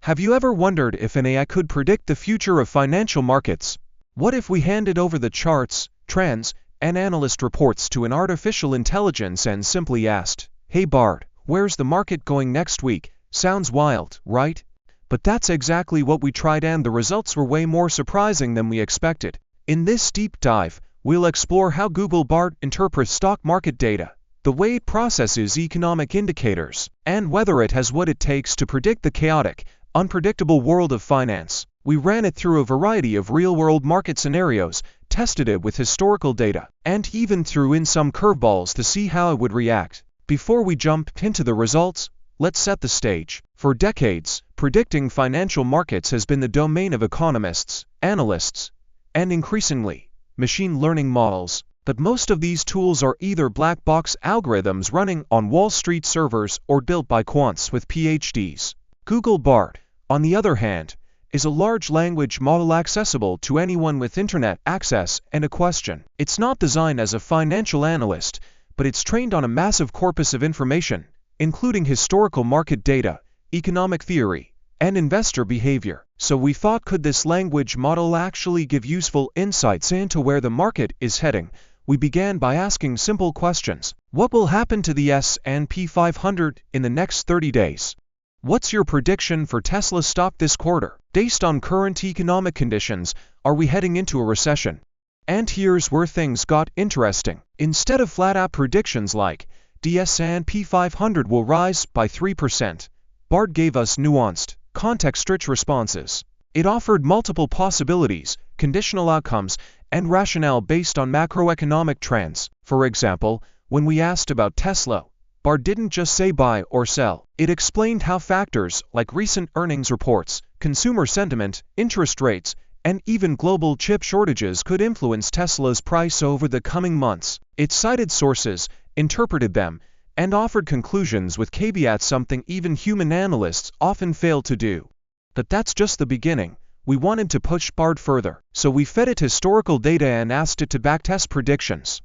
Have you ever wondered if an AI could predict the future of financial markets? What if we handed over the charts, trends, and analyst reports to an artificial intelligence and simply asked, "Hey Bard, where's the market going next week?" Sounds wild, right? But that's exactly what we tried, and the results were way more surprising than we expected. In this deep dive, we'll explore how Google Bard interprets stock market data, the way it processes economic indicators, and whether it has what it takes to predict the chaotic, unpredictable world of finance. We ran it through a variety of real-world market scenarios, tested it with historical data, and even threw in some curveballs to see how it would react. Before we jump into the results, let's set the stage. For decades, predicting financial markets has been the domain of economists, analysts, and increasingly, machine learning models. But most of these tools are either black box algorithms running on Wall Street servers or built by quants with PhDs. Google Bard, on the other hand, is a large language model accessible to anyone with internet access and a question. It's not designed as a financial analyst, but it's trained on a massive corpus of information, including historical market data, economic theory, and investor behavior. So we thought, could this language model actually give useful insights into where the market is heading? We began by asking simple questions. What will happen to the S&P 500 in the next 30 days? What's your prediction for Tesla stock this quarter? Based on current economic conditions, are we heading into a recession? And here's where things got interesting. Instead of flat-out predictions like, the S&P 500 will rise by 3%, Bard gave us nuanced, context-rich responses. It offered multiple possibilities, conditional outcomes, and rationale based on macroeconomic trends. For example, when we asked about Tesla, Bard didn't just say buy or sell. It explained how factors like recent earnings reports, consumer sentiment, interest rates, and even global chip shortages could influence Tesla's price over the coming months. It cited sources, interpreted them, and offered conclusions with caveats, something even human analysts often fail to do. But that's just the beginning. We wanted to push Bard further, so we fed it historical data and asked it to backtest predictions.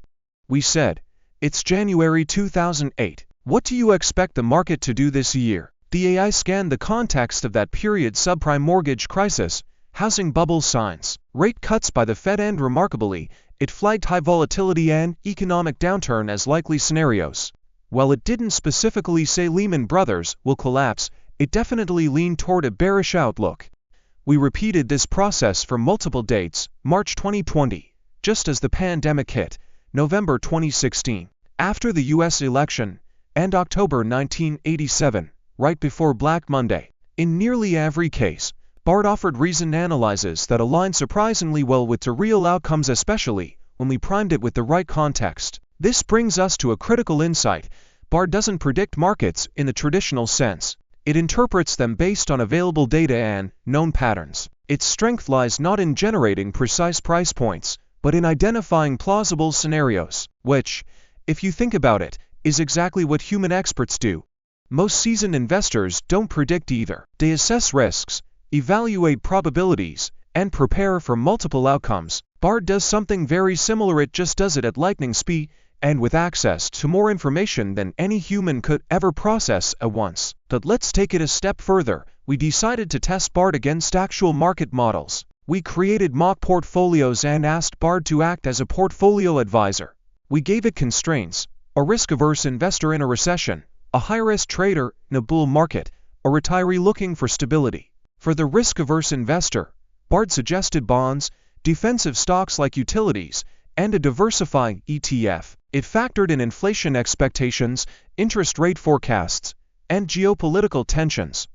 We said, "It's January 2008. What do you expect the market to do this year?" The AI scanned the context of that period: subprime mortgage crisis, housing bubble signs, rate cuts by the Fed, and remarkably, it flagged high volatility and economic downturn as likely scenarios. While it didn't specifically say Lehman Brothers will collapse, it definitely leaned toward a bearish outlook. We repeated this process for multiple dates: March 2020, just as the pandemic hit, November 2016, after the US election, and October 1987, right before Black Monday. In nearly every case, Bard offered reasoned analyses that aligned surprisingly well with the real outcomes, especially when we primed it with the right context. This brings us to a critical insight. Bard doesn't predict markets in the traditional sense. It interprets them based on available data and known patterns. Its strength lies not in generating precise price points, but in identifying plausible scenarios, which, if you think about it, is exactly what human experts do. Most seasoned investors don't predict either. They assess risks, evaluate probabilities, and prepare for multiple outcomes. Bard does something very similar. It just does it at lightning speed and with access to more information than any human could ever process at once. But let's take it a step further. We decided to test Bard against actual market models. We created mock portfolios and asked Bard to act as a portfolio advisor. We gave it constraints: a risk-averse investor in a recession, a high-risk trader in a bull market, a retiree looking for stability. For the risk-averse investor, Bard suggested bonds, defensive stocks like utilities, and a diversifying ETF. It factored in inflation expectations, interest rate forecasts, and geopolitical tensions.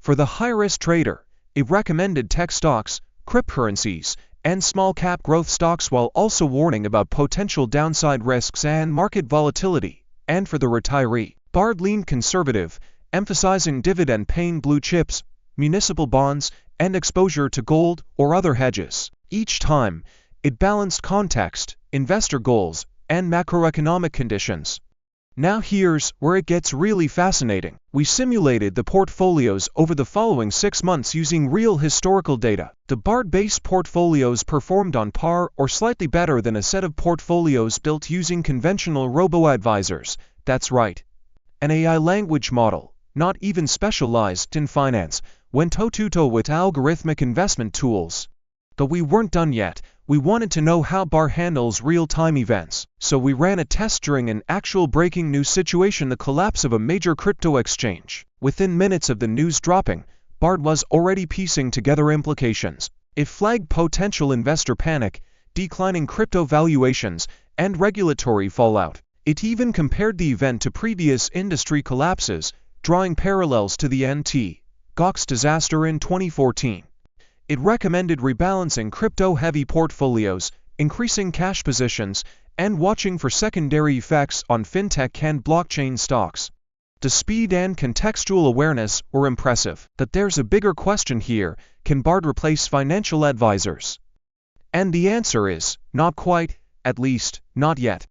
For the high-risk trader, it recommended tech stocks, cryptocurrencies, and small-cap growth stocks, while also warning about potential downside risks and market volatility. And for the retiree, Bard leaned conservative, emphasizing dividend-paying blue chips, municipal bonds, and exposure to gold or other hedges. Each time, it balanced context, investor goals, and macroeconomic conditions. Now here's where it gets really fascinating. We simulated the portfolios over the following 6 months using real historical data. The Bard-based portfolios performed on par or slightly better than a set of portfolios built using conventional robo-advisors. That's right, an AI language model, not even specialized in finance. went toe-to-toe with algorithmic investment tools. But we weren't done yet. We wanted to know how Bar handles real-time events. So we ran a test during an actual breaking news situation, the collapse of a major crypto exchange. Within minutes of the news dropping, Bart was already piecing together implications. It flagged potential investor panic, declining crypto valuations, and regulatory fallout. It even compared the event to previous industry collapses, drawing parallels to the Mt. Gox disaster in 2014. It recommended rebalancing crypto-heavy portfolios, increasing cash positions, and watching for secondary effects on fintech and blockchain stocks. The speed and contextual awareness were impressive. But there's a bigger question here: can Bard replace financial advisors? And the answer is, not quite, at least, not yet.